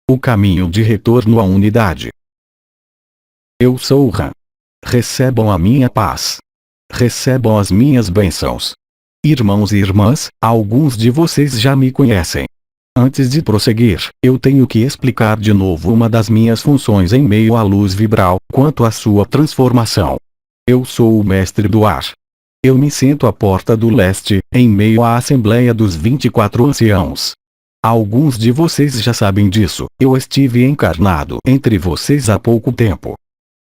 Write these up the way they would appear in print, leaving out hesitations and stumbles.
O caminho de retorno à unidade. Eu sou o Ran. Recebam a minha paz. Recebam as minhas bênçãos. Irmãos e irmãs, alguns de vocês já me conhecem. Antes de prosseguir, eu tenho que explicar de novo uma das minhas funções em meio à luz vibral, quanto à sua transformação. Eu sou o mestre do ar. Eu me sento à porta do leste, em meio à assembleia dos 24 anciãos. Alguns de vocês já sabem disso, eu estive encarnado entre vocês há pouco tempo.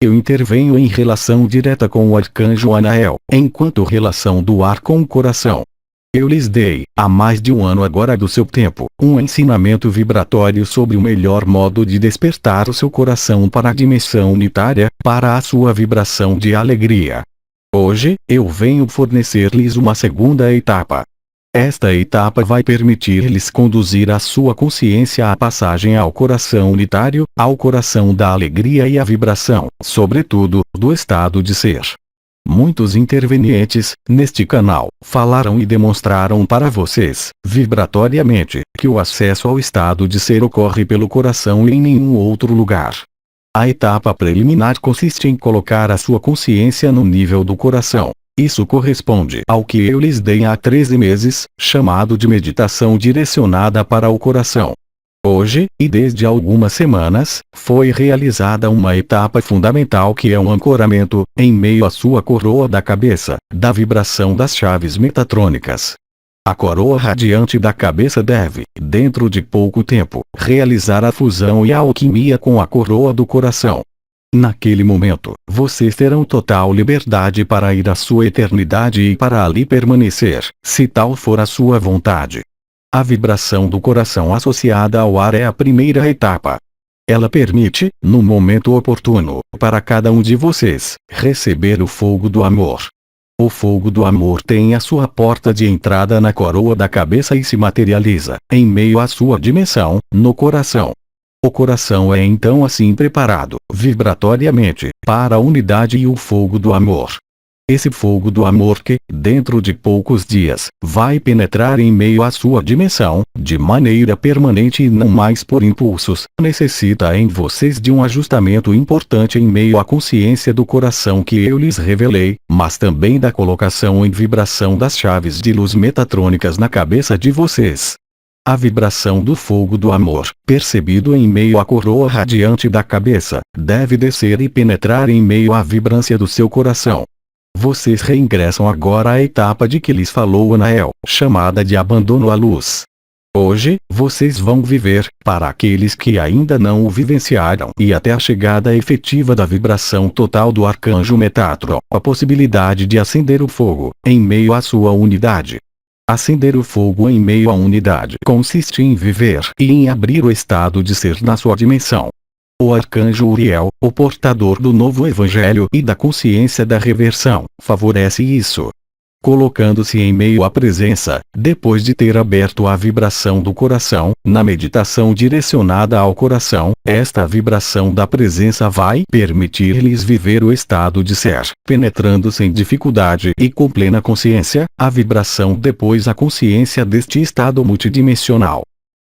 Eu intervenho em relação direta com o arcanjo Anael, enquanto relação do ar com o coração. Eu lhes dei, há mais de um ano agora do seu tempo, um ensinamento vibratório sobre o melhor modo de despertar o seu coração para a dimensão unitária, para a sua vibração de alegria. Hoje, eu venho fornecer-lhes uma segunda etapa. Esta etapa vai permitir-lhes conduzir a sua consciência à passagem ao coração unitário, ao coração da alegria e à vibração, sobretudo, do estado de ser. Muitos intervenientes, neste canal, falaram e demonstraram para vocês, vibratoriamente, que o acesso ao estado de ser ocorre pelo coração e em nenhum outro lugar. A etapa preliminar consiste em colocar a sua consciência no nível do coração. Isso corresponde ao que eu lhes dei há 13 meses, chamado de meditação direcionada para o coração. Hoje, e desde algumas semanas, foi realizada uma etapa fundamental que é um ancoramento, em meio à sua coroa da cabeça, da vibração das chaves metatrônicas. A coroa radiante da cabeça deve, dentro de pouco tempo, realizar a fusão e a alquimia com a coroa do coração. Naquele momento, vocês terão total liberdade para ir à sua eternidade e para ali permanecer, se tal for a sua vontade. A vibração do coração associada ao ar é a primeira etapa. Ela permite, no momento oportuno, para cada um de vocês, receber o fogo do amor. O fogo do amor tem a sua porta de entrada na coroa da cabeça e se materializa, em meio à sua dimensão, no coração. O coração é então assim preparado, vibratoriamente, para a unidade e o fogo do amor. Esse fogo do amor que, dentro de poucos dias, vai penetrar em meio à sua dimensão, de maneira permanente e não mais por impulsos, necessita em vocês de um ajustamento importante em meio à consciência do coração que eu lhes revelei, mas também da colocação em vibração das chaves de luz metatrônicas na cabeça de vocês. A vibração do fogo do amor, percebido em meio à coroa radiante da cabeça, deve descer e penetrar em meio à vibrância do seu coração. Vocês reingressam agora à etapa de que lhes falou Anael, chamada de abandono à luz. Hoje, vocês vão viver, para aqueles que ainda não o vivenciaram e até a chegada efetiva da vibração total do arcanjo Metatron, a possibilidade de acender o fogo, em meio à sua unidade. Acender o fogo em meio à unidade consiste em viver e em abrir o estado de ser na sua dimensão. O arcanjo Uriel, o portador do novo evangelho e da consciência da reversão, favorece isso. Colocando-se em meio à presença, depois de ter aberto a vibração do coração, na meditação direcionada ao coração, esta vibração da presença vai permitir-lhes viver o estado de ser, penetrando sem dificuldade e com plena consciência, a vibração depois a consciência deste estado multidimensional.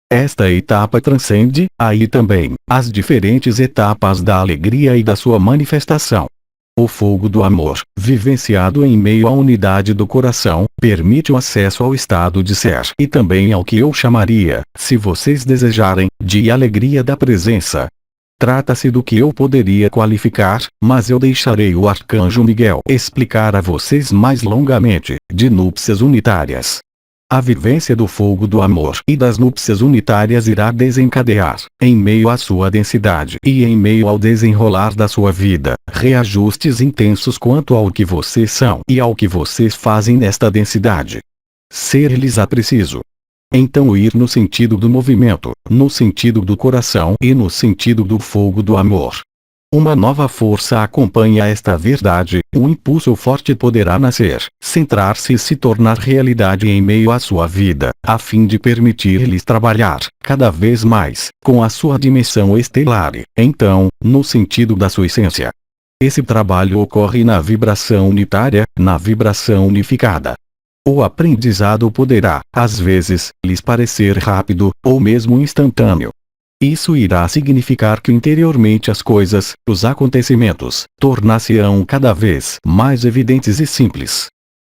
Esta etapa transcende, aí também, as diferentes etapas da alegria e da sua manifestação. O fogo do amor, vivenciado em meio à unidade do coração, permite o acesso ao estado de ser e também ao que eu chamaria, se vocês desejarem, de alegria da presença. Trata-se do que eu poderia qualificar, mas eu deixarei o arcanjo Miguel explicar a vocês mais longamente, de núpcias unitárias. A vivência do fogo do amor e das núpcias unitárias irá desencadear, em meio à sua densidade e em meio ao desenrolar da sua vida, reajustes intensos quanto ao que vocês são e ao que vocês fazem nesta densidade. Ser-lhes preciso. Então ir no sentido do movimento, no sentido do coração e no sentido do fogo do amor. Uma nova força acompanha esta verdade, um impulso forte poderá nascer, centrar-se e se tornar realidade em meio à sua vida, a fim de permitir-lhes trabalhar, cada vez mais, com a sua dimensão estelar e, então, no sentido da sua essência. Esse trabalho ocorre na vibração unitária, na vibração unificada. O aprendizado poderá, às vezes, lhes parecer rápido, ou mesmo instantâneo. Isso irá significar que interiormente as coisas, os acontecimentos, tornar-se-ão cada vez mais evidentes e simples.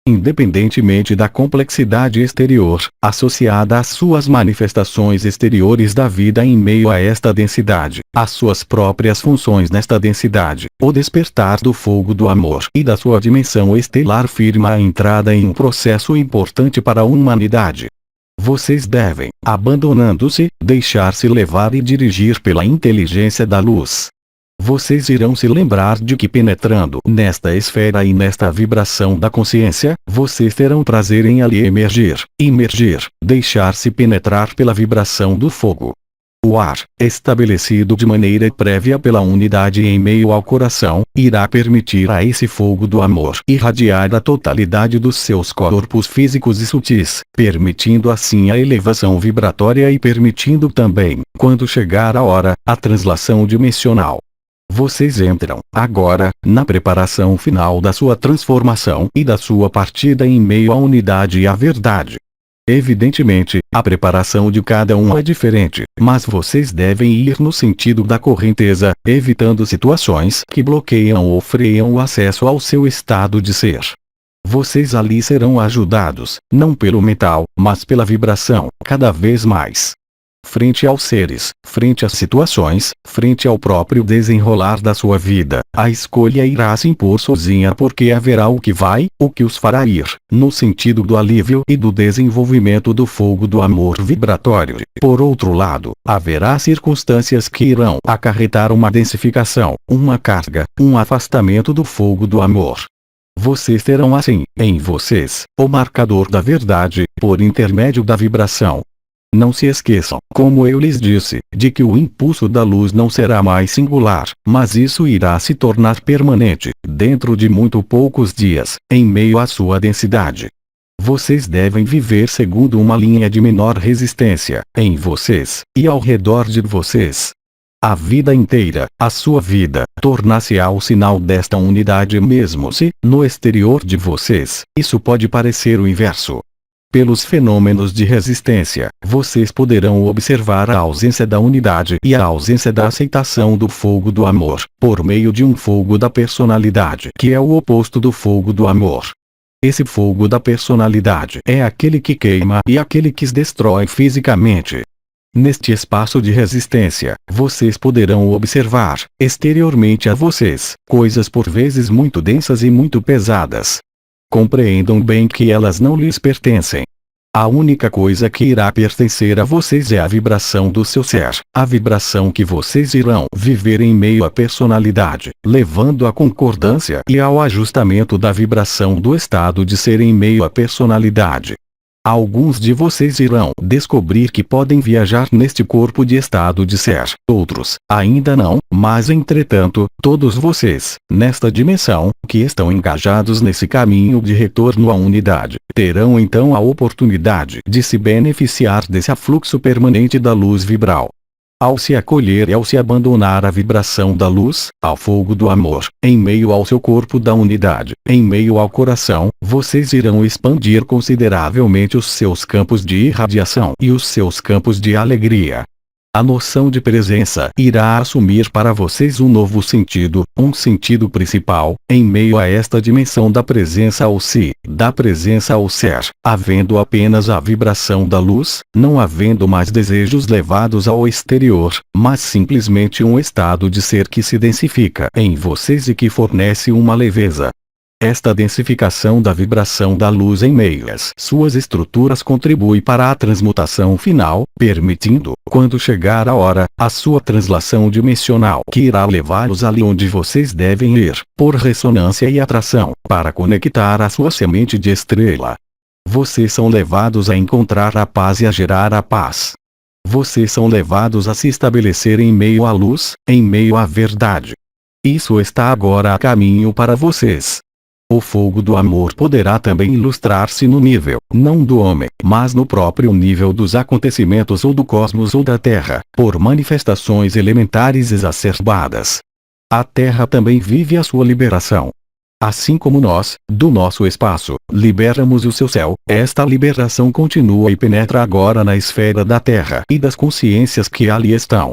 Independentemente da complexidade exterior, associada às suas manifestações exteriores da vida em meio a esta densidade, às suas próprias funções nesta densidade, o despertar do fogo do amor e da sua dimensão estelar firma a entrada em um processo importante para a humanidade. Vocês devem, abandonando-se, deixar-se levar e dirigir pela inteligência da luz. Vocês irão se lembrar de que penetrando nesta esfera e nesta vibração da consciência, vocês terão prazer em ali emergir, deixar-se penetrar pela vibração do fogo. O ar, estabelecido de maneira prévia pela unidade em meio ao coração, irá permitir a esse fogo do amor irradiar a totalidade dos seus corpos físicos e sutis, permitindo assim a elevação vibratória e permitindo também, quando chegar a hora, a translação dimensional. Vocês entram, agora, na preparação final da sua transformação e da sua partida em meio à unidade e à verdade. Evidentemente, a preparação de cada um é diferente, mas vocês devem ir no sentido da correnteza, evitando situações que bloqueiam ou freiam o acesso ao seu estado de ser. Vocês ali serão ajudados, não pelo mental, mas pela vibração, cada vez mais. Frente aos seres, frente às situações, frente ao próprio desenrolar da sua vida, a escolha irá se impor sozinha porque haverá o que os fará ir, no sentido do alívio e do desenvolvimento do fogo do amor vibratório. Por outro lado, haverá circunstâncias que irão acarretar uma densificação, uma carga, um afastamento do fogo do amor. Vocês terão assim, em vocês, o marcador da verdade, por intermédio da vibração. Não se esqueçam, como eu lhes disse, de que o impulso da luz não será mais singular, mas isso irá se tornar permanente, dentro de muito poucos dias, em meio à sua densidade. Vocês devem viver segundo uma linha de menor resistência, em vocês, e ao redor de vocês. A vida inteira, a sua vida, tornar-se-á o sinal desta unidade mesmo se, no exterior de vocês, isso pode parecer o inverso. Pelos fenômenos de resistência, vocês poderão observar a ausência da unidade e a ausência da aceitação do fogo do amor, por meio de um fogo da personalidade que é o oposto do fogo do amor. Esse fogo da personalidade é aquele que queima e aquele que destrói fisicamente. Neste espaço de resistência, vocês poderão observar, exteriormente a vocês, coisas por vezes muito densas e muito pesadas. Compreendam bem que elas não lhes pertencem. A única coisa que irá pertencer a vocês é a vibração do seu ser, a vibração que vocês irão viver em meio à personalidade, levando à concordância e ao ajustamento da vibração do estado de ser em meio à personalidade. Alguns de vocês irão descobrir que podem viajar neste corpo de estado de ser, outros, ainda não, mas entretanto, todos vocês, nesta dimensão, que estão engajados nesse caminho de retorno à unidade, terão então a oportunidade de se beneficiar desse afluxo permanente da luz vibral. Ao se acolher e ao se abandonar à vibração da luz, ao fogo do amor, em meio ao seu corpo da unidade, em meio ao coração, vocês irão expandir consideravelmente os seus campos de irradiação e os seus campos de alegria. A noção de presença irá assumir para vocês um novo sentido, um sentido principal, em meio a esta dimensão da presença ao si, da presença ao ser, havendo apenas a vibração da luz, não havendo mais desejos levados ao exterior, mas simplesmente um estado de ser que se densifica em vocês e que fornece uma leveza. Esta densificação da vibração da luz em meio às suas estruturas contribui para a transmutação final, permitindo, quando chegar a hora, a sua translação dimensional que irá levá-los ali onde vocês devem ir, por ressonância e atração, para conectar a sua semente de estrela. Vocês são levados a encontrar a paz e a gerar a paz. Vocês são levados a se estabelecer em meio à luz, em meio à verdade. Isso está agora a caminho para vocês. O fogo do amor poderá também ilustrar-se no nível, não do homem, mas no próprio nível dos acontecimentos ou do cosmos ou da Terra, por manifestações elementares exacerbadas. A Terra também vive a sua liberação. Assim como nós, do nosso espaço, liberamos o seu céu, esta liberação continua e penetra agora na esfera da Terra e das consciências que ali estão.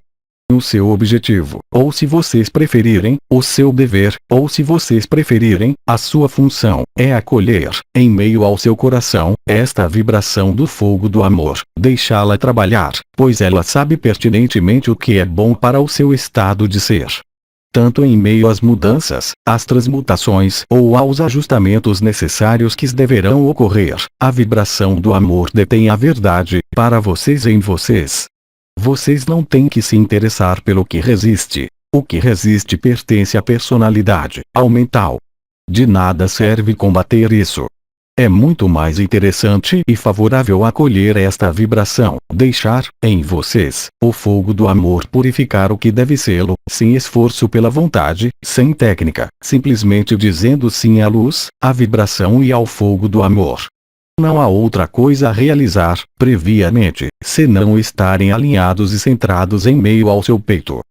O seu objetivo, ou se vocês preferirem, o seu dever, ou se vocês preferirem, a sua função, é acolher, em meio ao seu coração, esta vibração do fogo do amor, deixá-la trabalhar, pois ela sabe pertinentemente o que é bom para o seu estado de ser. Tanto em meio às mudanças, às transmutações ou aos ajustamentos necessários que deverão ocorrer, a vibração do amor detém a verdade, para vocês e em vocês. Vocês não têm que se interessar pelo que resiste. O que resiste pertence à personalidade, ao mental. De nada serve combater isso. É muito mais interessante e favorável acolher esta vibração, deixar, em vocês, o fogo do amor purificar o que deve sê-lo, sem esforço pela vontade, sem técnica, simplesmente dizendo sim à luz, à vibração e ao fogo do amor. Não há outra coisa a realizar, previamente, senão estarem alinhados e centrados em meio ao seu peito.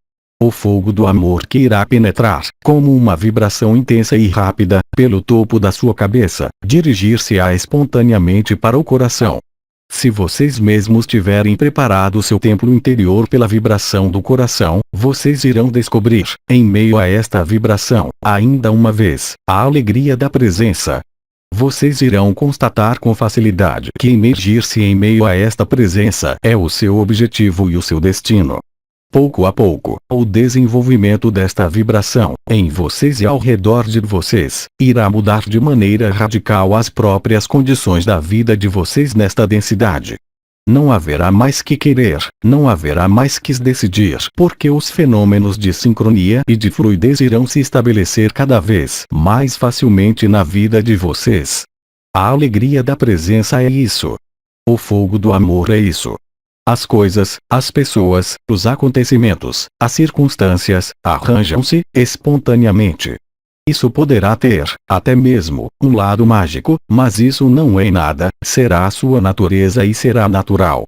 O fogo do amor que irá penetrar, como uma vibração intensa e rápida, pelo topo da sua cabeça, dirigir-se-á espontaneamente para o coração. Se vocês mesmos tiverem preparado seu templo interior pela vibração do coração, vocês irão descobrir, em meio a esta vibração, ainda uma vez, a alegria da presença. Vocês irão constatar com facilidade que imergir-se em meio a esta presença é o seu objetivo e o seu destino. Pouco a pouco, o desenvolvimento desta vibração, em vocês e ao redor de vocês, irá mudar de maneira radical as próprias condições da vida de vocês nesta densidade. Não haverá mais que querer, não haverá mais que decidir, porque os fenômenos de sincronia e de fluidez irão se estabelecer cada vez mais facilmente na vida de vocês. A alegria da presença é isso. O fogo do amor é isso. As coisas, as pessoas, os acontecimentos, as circunstâncias, arranjam-se, espontaneamente. Isso poderá ter, até mesmo, um lado mágico, mas isso não é nada, será a sua natureza e será natural.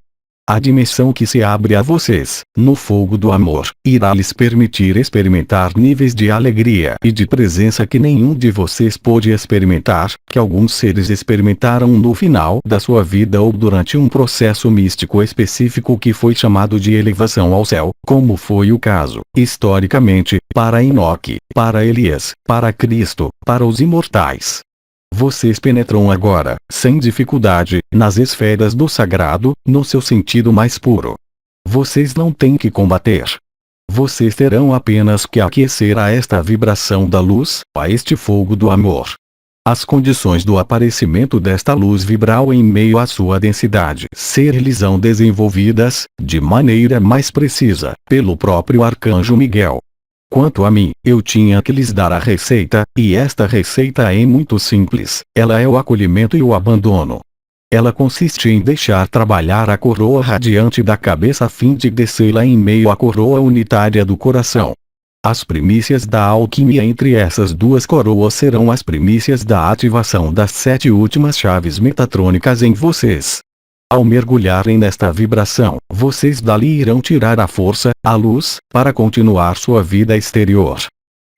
A dimensão que se abre a vocês, no fogo do amor, irá lhes permitir experimentar níveis de alegria e de presença que nenhum de vocês pôde experimentar, que alguns seres experimentaram no final da sua vida ou durante um processo místico específico que foi chamado de elevação ao céu, como foi o caso, historicamente, para Enoque, para Elias, para Cristo, para os imortais. Vocês penetram agora, sem dificuldade, nas esferas do sagrado, no seu sentido mais puro. Vocês não têm que combater. Vocês terão apenas que aquecer a esta vibração da luz, a este fogo do amor. As condições do aparecimento desta luz vibral em meio à sua densidade ser-lhes-ão desenvolvidas, de maneira mais precisa, pelo próprio Arcanjo Miguel. Quanto a mim, eu tinha que lhes dar a receita, e esta receita é muito simples, ela é o acolhimento e o abandono. Ela consiste em deixar trabalhar a coroa radiante da cabeça a fim de descê-la em meio à coroa unitária do coração. As primícias da alquimia entre essas duas coroas serão as primícias da ativação das 7 últimas chaves metatrônicas em vocês. Ao mergulharem nesta vibração, vocês dali irão tirar a força, a luz, para continuar sua vida exterior.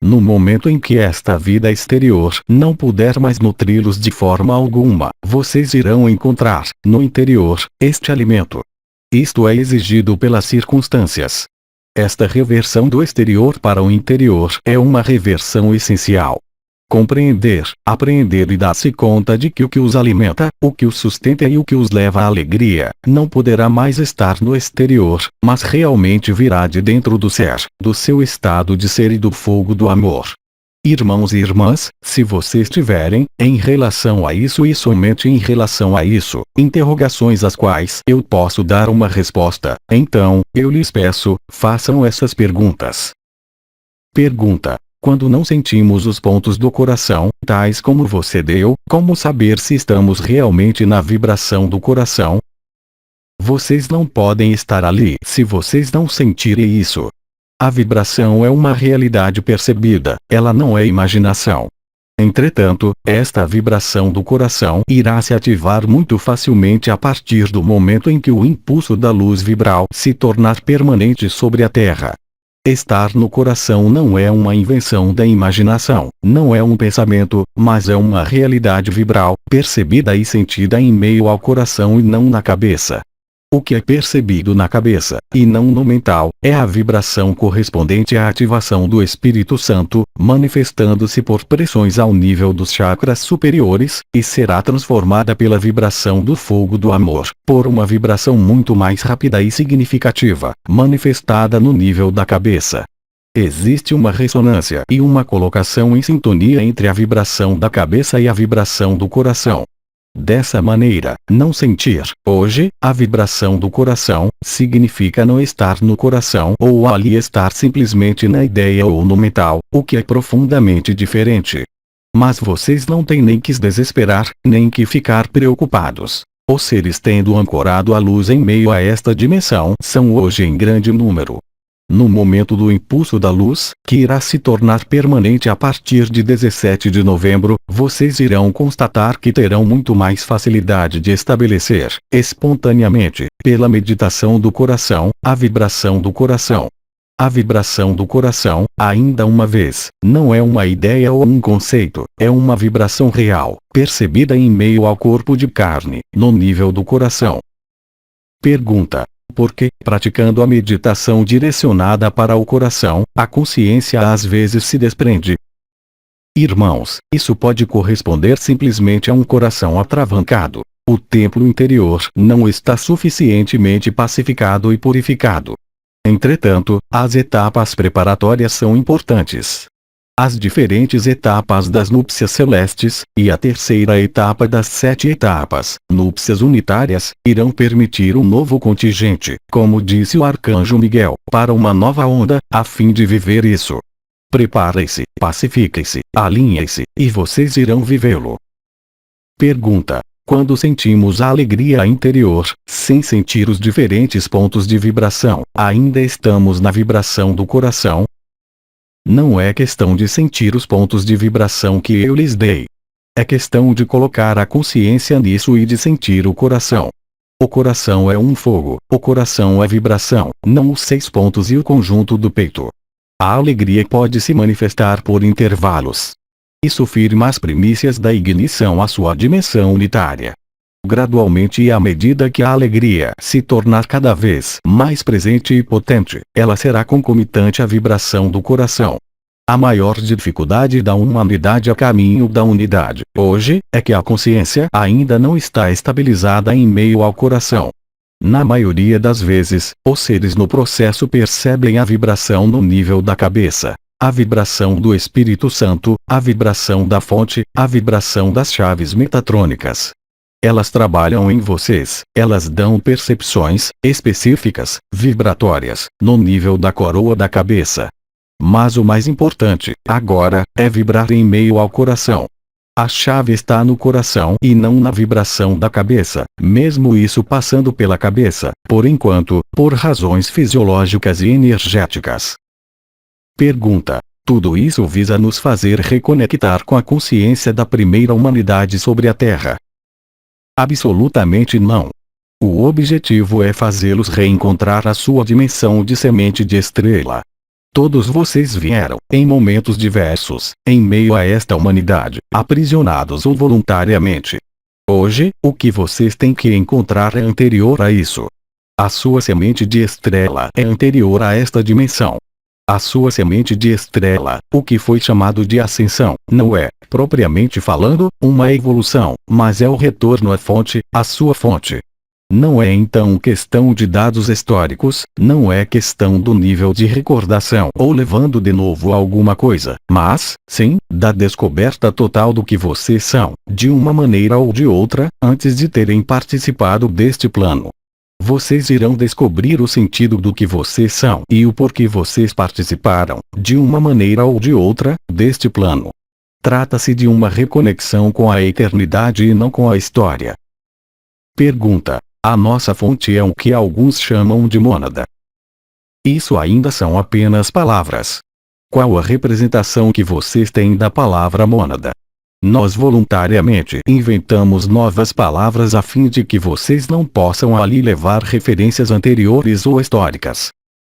No momento em que esta vida exterior não puder mais nutri-los de forma alguma, vocês irão encontrar, no interior, este alimento. Isto é exigido pelas circunstâncias. Esta reversão do exterior para o interior é uma reversão essencial. Compreender, apreender e dar-se conta de que o que os alimenta, o que os sustenta e o que os leva à alegria, não poderá mais estar no exterior, mas realmente virá de dentro do ser, do seu estado de ser e do fogo do amor. Irmãos e irmãs, se vocês tiverem, em relação a isso e somente em relação a isso, interrogações às quais eu posso dar uma resposta, então, eu lhes peço, façam essas perguntas. Pergunta: quando não sentimos os pontos do coração, tais como você deu, como saber se estamos realmente na vibração do coração? Vocês não podem estar ali se vocês não sentirem isso. A vibração é uma realidade percebida, ela não é imaginação. Entretanto, esta vibração do coração irá se ativar muito facilmente a partir do momento em que o impulso da luz vibral se tornar permanente sobre a Terra. Estar no coração não é uma invenção da imaginação, não é um pensamento, mas é uma realidade vibral, percebida e sentida em meio ao coração e não na cabeça. O que é percebido na cabeça, e não no mental, é a vibração correspondente à ativação do Espírito Santo, manifestando-se por pressões ao nível dos chakras superiores, e será transformada pela vibração do fogo do amor, por uma vibração muito mais rápida e significativa, manifestada no nível da cabeça. Existe uma ressonância e uma colocação em sintonia entre a vibração da cabeça e a vibração do coração. Dessa maneira, não sentir, hoje, a vibração do coração, significa não estar no coração ou ali estar simplesmente na ideia ou no mental, o que é profundamente diferente. Mas vocês não têm nem que se desesperar, nem que ficar preocupados. Os seres tendo ancorado a luz em meio a esta dimensão são hoje em grande número. No momento do impulso da luz, que irá se tornar permanente a partir de 17 de novembro, vocês irão constatar que terão muito mais facilidade de estabelecer, espontaneamente, pela meditação do coração, a vibração do coração. A vibração do coração, ainda uma vez, não é uma ideia ou um conceito, é uma vibração real, percebida em meio ao corpo de carne, no nível do coração. Pergunta: porque, praticando a meditação direcionada para o coração, a consciência às vezes se desprende? Irmãos, isso pode corresponder simplesmente a um coração atravancado. O templo interior não está suficientemente pacificado e purificado. Entretanto, as etapas preparatórias são importantes. As diferentes etapas das núpcias celestes, e a terceira etapa das 7 etapas, núpcias unitárias, irão permitir um novo contingente, como disse o Arcanjo Miguel, para uma nova onda, a fim de viver isso. Preparem-se, pacifiquem-se, alinhem-se, e vocês irão vivê-lo. Pergunta: quando sentimos a alegria interior, sem sentir os diferentes pontos de vibração, ainda estamos na vibração do coração? Não é questão de sentir os pontos de vibração que eu lhes dei. É questão de colocar a consciência nisso e de sentir o coração. O coração é um fogo, o coração é vibração, não os 6 pontos e o conjunto do peito. A alegria pode se manifestar por intervalos. Isso firma as primícias da ignição à sua dimensão unitária. Gradualmente e à medida que a alegria se tornar cada vez mais presente e potente, ela será concomitante à vibração do coração. A maior dificuldade da humanidade a caminho da unidade, hoje, é que a consciência ainda não está estabilizada em meio ao coração. Na maioria das vezes, os seres no processo percebem a vibração no nível da cabeça, a vibração do Espírito Santo, a vibração da fonte, a vibração das chaves metatrônicas. Elas trabalham em vocês, elas dão percepções específicas, vibratórias, no nível da coroa da cabeça. Mas o mais importante, agora, é vibrar em meio ao coração. A chave está no coração e não na vibração da cabeça, mesmo isso passando pela cabeça, por enquanto, por razões fisiológicas e energéticas. Pergunta: tudo isso visa nos fazer reconectar com a consciência da primeira humanidade sobre a Terra? Absolutamente não. O objetivo é fazê-los reencontrar a sua dimensão de semente de estrela. Todos vocês vieram, em momentos diversos, em meio a esta humanidade, aprisionados ou voluntariamente. Hoje, o que vocês têm que encontrar é anterior a isso. A sua semente de estrela é anterior a esta dimensão. A sua semente de estrela, o que foi chamado de ascensão, não é, propriamente falando, uma evolução, mas é o retorno à fonte, à sua fonte. Não é então questão de dados históricos, não é questão do nível de recordação ou levando de novo alguma coisa, mas, sim, da descoberta total do que vocês são, de uma maneira ou de outra, antes de terem participado deste plano. Vocês irão descobrir o sentido do que vocês são e o porquê vocês participaram, de uma maneira ou de outra, deste plano. Trata-se de uma reconexão com a eternidade e não com a história. Pergunta: a nossa fonte é o que alguns chamam de mônada. Isso ainda são apenas palavras. Qual a representação que vocês têm da palavra mônada? Nós voluntariamente inventamos novas palavras a fim de que vocês não possam ali levar referências anteriores ou históricas.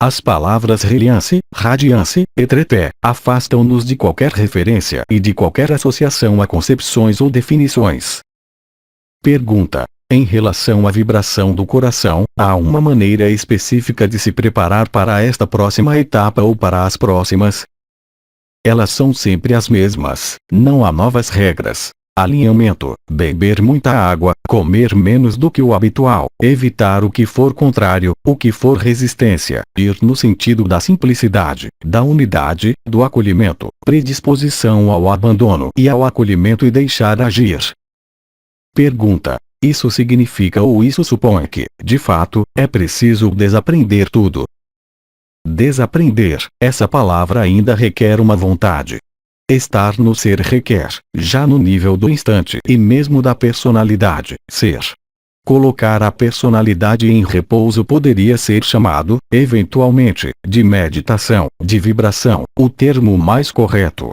As palavras reliance, radiance, etreté, afastam-nos de qualquer referência e de qualquer associação a concepções ou definições. Pergunta: Em relação à vibração do coração, há uma maneira específica de se preparar para esta próxima etapa ou para as próximas. Elas são sempre as mesmas, não há novas regras. Alinhamento, beber muita água, comer menos do que o habitual, evitar o que for contrário, o que for resistência, ir no sentido da simplicidade, da unidade, do acolhimento, predisposição ao abandono e ao acolhimento e deixar agir. Pergunta: isso significa ou isso supõe que, de fato, é preciso desaprender tudo? Desaprender, essa palavra ainda requer uma vontade. Estar no ser requer, já no nível do instante e mesmo da personalidade, ser. Colocar a personalidade em repouso poderia ser chamado, eventualmente, de meditação, de vibração, o termo mais correto.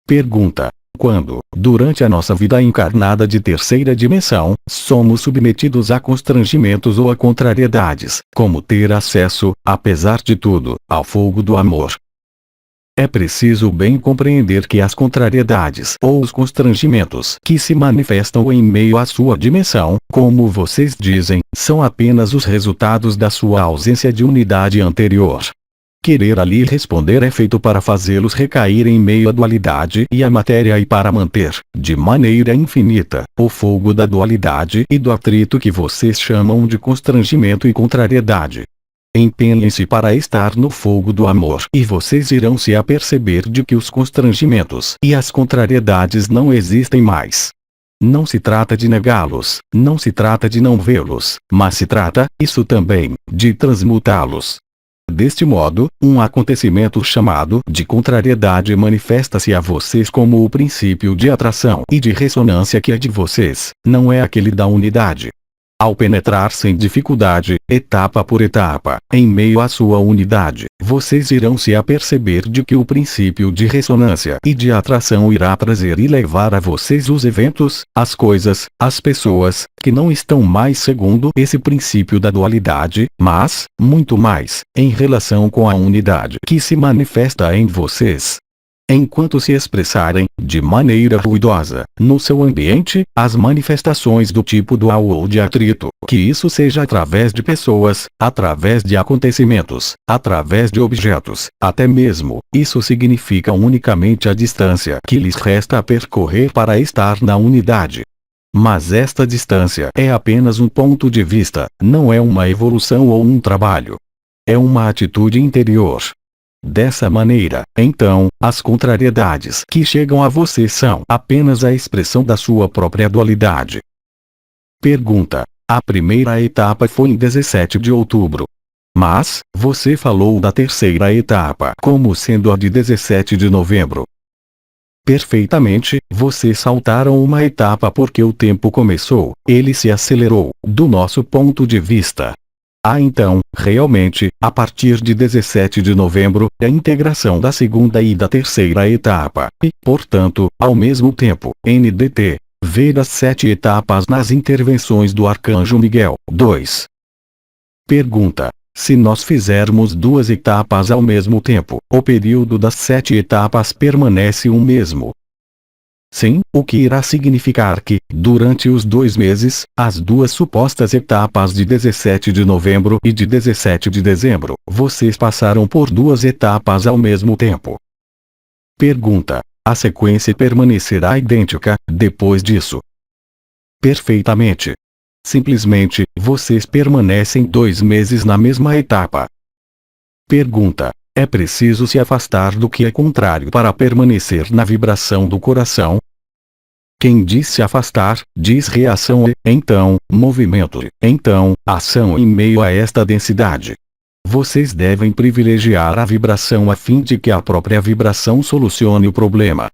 Pergunta: quando, durante a nossa vida encarnada de terceira dimensão, somos submetidos a constrangimentos ou a contrariedades, como ter acesso, apesar de tudo, ao fogo do amor? É preciso bem compreender que as contrariedades ou os constrangimentos que se manifestam em meio à sua dimensão, como vocês dizem, são apenas os resultados da sua ausência de unidade anterior. Querer ali responder é feito para fazê-los recair em meio à dualidade e à matéria e para manter, de maneira infinita, o fogo da dualidade e do atrito que vocês chamam de constrangimento e contrariedade. Empenhem-se para estar no fogo do amor e vocês irão se aperceber de que os constrangimentos e as contrariedades não existem mais. Não se trata de negá-los, não se trata de não vê-los, mas se trata, isso também, de transmutá-los. Deste modo, um acontecimento chamado de contrariedade manifesta-se a vocês como o princípio de atração e de ressonância que é de vocês, não é aquele da unidade. Ao penetrar sem dificuldade, etapa por etapa, em meio à sua unidade, vocês irão se aperceber de que o princípio de ressonância e de atração irá trazer e levar a vocês os eventos, as coisas, as pessoas, que não estão mais segundo esse princípio da dualidade, mas, muito mais, em relação com a unidade que se manifesta em vocês. Enquanto se expressarem, de maneira ruidosa, no seu ambiente, as manifestações do tipo dual ou de atrito, que isso seja através de pessoas, através de acontecimentos, através de objetos, até mesmo, isso significa unicamente a distância que lhes resta a percorrer para estar na unidade. Mas esta distância é apenas um ponto de vista, não é uma evolução ou um trabalho. É uma atitude interior. Dessa maneira, então, as contrariedades que chegam a você são apenas a expressão da sua própria dualidade. Pergunta: a primeira etapa foi em 17 de outubro. Mas, você falou da terceira etapa como sendo a de 17 de novembro. Perfeitamente, vocês saltaram uma etapa porque o tempo começou, ele se acelerou, do nosso ponto de vista. Então, realmente, a partir de 17 de novembro, a integração da segunda e da terceira etapa, e, portanto, ao mesmo tempo, NDT, ver as 7 etapas nas intervenções do Arcanjo Miguel. 2. Pergunta: se nós fizermos 2 etapas ao mesmo tempo, o período das 7 etapas permanece o mesmo? Sim, o que irá significar que, durante os 2 meses, as 2 supostas etapas de 17 de novembro e de 17 de dezembro, vocês passaram por 2 etapas ao mesmo tempo. Pergunta: a sequência permanecerá idêntica, depois disso? Perfeitamente. Simplesmente, vocês permanecem 2 meses na mesma etapa. Pergunta: é preciso se afastar do que é contrário para permanecer na vibração do coração? Quem diz se afastar, diz reação e, então, movimento e, então, ação em meio a esta densidade. Vocês devem privilegiar a vibração a fim de que a própria vibração solucione o problema.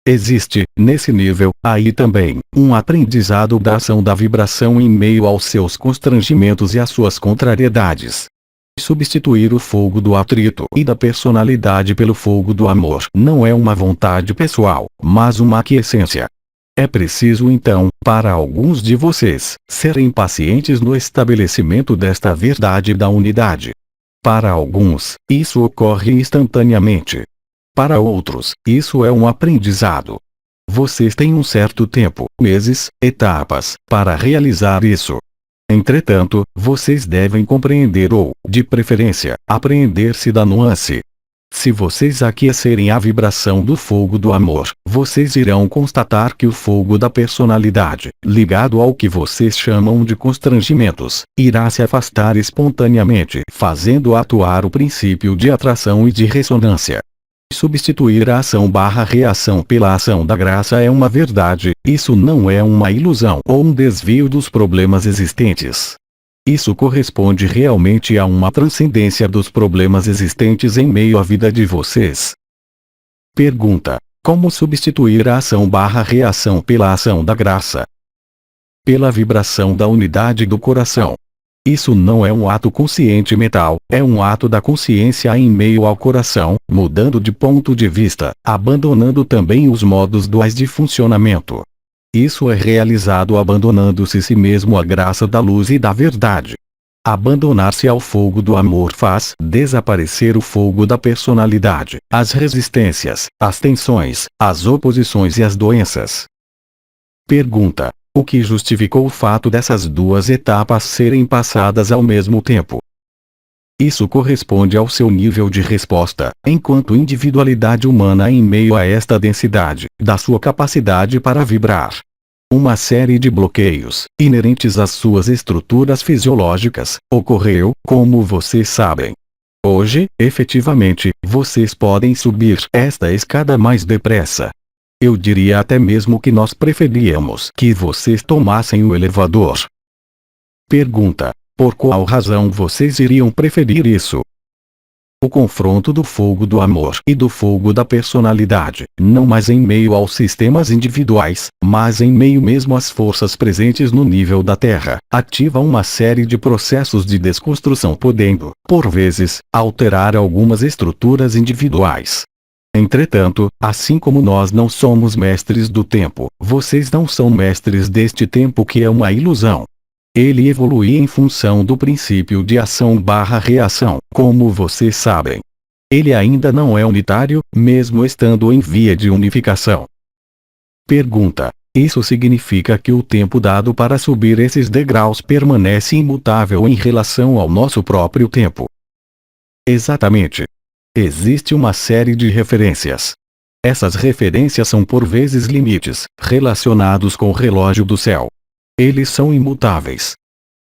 Existe, nesse nível, aí também, um aprendizado da ação da vibração em meio aos seus constrangimentos e às suas contrariedades. Substituir o fogo do atrito e da personalidade pelo fogo do amor não é uma vontade pessoal, mas uma aquiescência. É preciso então, para alguns de vocês, serem pacientes no estabelecimento desta verdade da unidade. Para alguns, isso ocorre instantaneamente. Para outros, isso é um aprendizado. vocês têm um certo tempo, meses, etapas, para realizar isso. Entretanto, vocês devem compreender ou, de preferência, apreender-se da nuance. Se vocês aquecerem a vibração do fogo do amor, vocês irão constatar que o fogo da personalidade, ligado ao que vocês chamam de constrangimentos, irá se afastar espontaneamente, fazendo atuar o princípio de atração e de ressonância. Substituir a ação/reação pela ação da graça é uma verdade, isso não é uma ilusão ou um desvio dos problemas existentes. Isso corresponde realmente a uma transcendência dos problemas existentes em meio à vida de vocês. Pergunta: como substituir a ação/reação pela ação da graça? Pela vibração da unidade do coração. Isso não é um ato consciente mental, é um ato da consciência em meio ao coração, mudando de ponto de vista, abandonando também os modos duais de funcionamento. Isso é realizado abandonando-se a si mesmo à graça da luz e da verdade. Abandonar-se ao fogo do amor faz desaparecer o fogo da personalidade, as resistências, as tensões, as oposições e as doenças. Pergunta: o que justificou o fato dessas duas etapas serem passadas ao mesmo tempo? Isso corresponde ao seu nível de resposta, enquanto individualidade humana em meio a esta densidade, da sua capacidade para vibrar. Uma série de bloqueios, inerentes às suas estruturas fisiológicas, ocorreu, como vocês sabem. Hoje, efetivamente, vocês podem subir esta escada mais depressa. Eu diria até mesmo que nós preferíamos que vocês tomassem o elevador. Pergunta: por qual razão vocês iriam preferir isso? O confronto do fogo do amor e do fogo da personalidade, não mais em meio aos sistemas individuais, mas em meio mesmo às forças presentes no nível da Terra, ativa uma série de processos de desconstrução podendo, por vezes, alterar algumas estruturas individuais. Entretanto, assim como nós não somos mestres do tempo, vocês não são mestres deste tempo que é uma ilusão. Ele evolui em função do princípio de ação/reação, como vocês sabem. Ele ainda não é unitário, mesmo estando em via de unificação. Pergunta: isso significa que o tempo dado para subir esses degraus permanece imutável em relação ao nosso próprio tempo? Exatamente. Existe uma série de referências. Essas referências são por vezes limites, relacionados com o relógio do céu. Eles são imutáveis.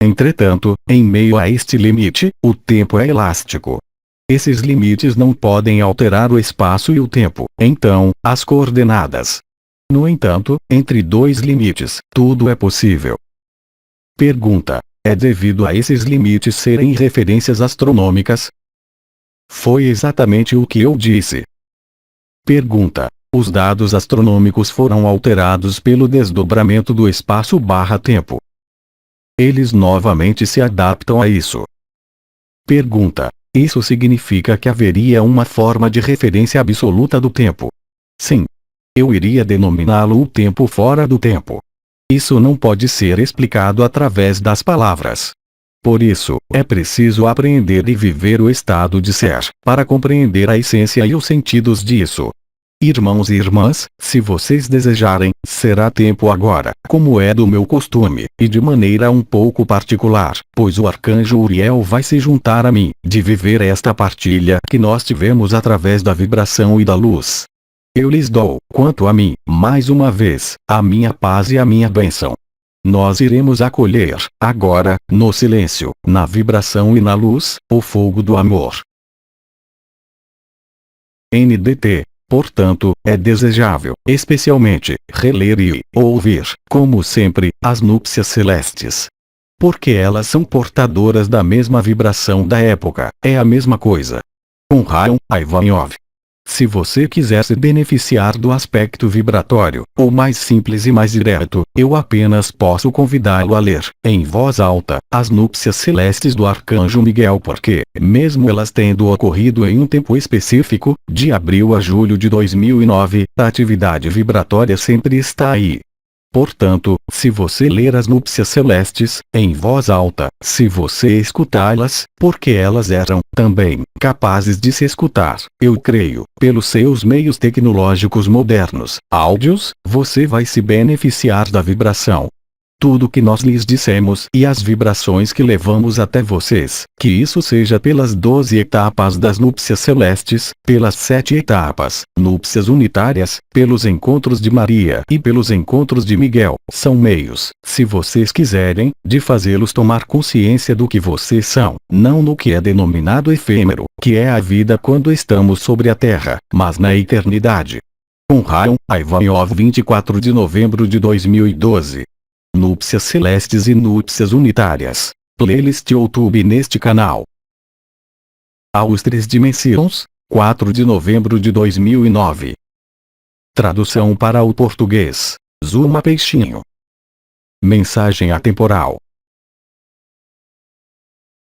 Entretanto, em meio a este limite, o tempo é elástico. Esses limites não podem alterar o espaço e o tempo, então, as coordenadas. No entanto, entre dois limites, tudo é possível. Pergunta: é devido a esses limites serem referências astronômicas? Foi exatamente o que eu disse. Pergunta: os dados astronômicos foram alterados pelo desdobramento do espaço/tempo. Eles novamente se adaptam a isso. Pergunta: isso significa que haveria uma forma de referência absoluta do tempo? Sim. Eu iria denominá-lo o tempo fora do tempo. Isso não pode ser explicado através das palavras. Por isso, é preciso aprender e viver o estado de ser, para compreender a essência e os sentidos disso. Irmãos e irmãs, se vocês desejarem, será tempo agora, como é do meu costume, e de maneira um pouco particular, pois o arcanjo Uriel vai se juntar a mim, de viver esta partilha que nós tivemos através da vibração e da luz. Eu lhes dou, quanto a mim, mais uma vez, a minha paz e a minha bênção. Nós iremos acolher, agora, no silêncio, na vibração e na luz, o fogo do amor. NDT. Portanto, é desejável, especialmente, reler e ouvir, como sempre, as núpcias celestes. Porque elas são portadoras da mesma vibração da época, é a mesma coisa. Com Rayon Ivanov. Se você quiser se beneficiar do aspecto vibratório, ou mais simples e mais direto, eu apenas posso convidá-lo a ler, em voz alta, as núpcias celestes do Arcanjo Miguel porque, mesmo elas tendo ocorrido em um tempo específico, de abril a julho de 2009, a atividade vibratória sempre está aí. Portanto, se você ler as núpcias celestes, em voz alta, se você escutá-las, porque elas eram, também, capazes de se escutar, eu creio, pelos seus meios tecnológicos modernos, áudios, você vai se beneficiar da vibração. Tudo que nós lhes dissemos e as vibrações que levamos até vocês, que isso seja pelas 12 etapas das núpcias celestes, pelas 7 etapas, núpcias unitárias, pelos encontros de Maria e pelos encontros de Miguel, são meios, se vocês quiserem, de fazê-los tomar consciência do que vocês são, não no que é denominado efêmero, que é a vida quando estamos sobre a Terra, mas na eternidade. Com Rayon Ivanov, 24 de novembro de 2012. Núpcias celestes e núpcias unitárias. Playlist YouTube neste canal. Aos 3 dimensões, 4 de novembro de 2009. Tradução para o português. Zuma Peixinho. Mensagem atemporal.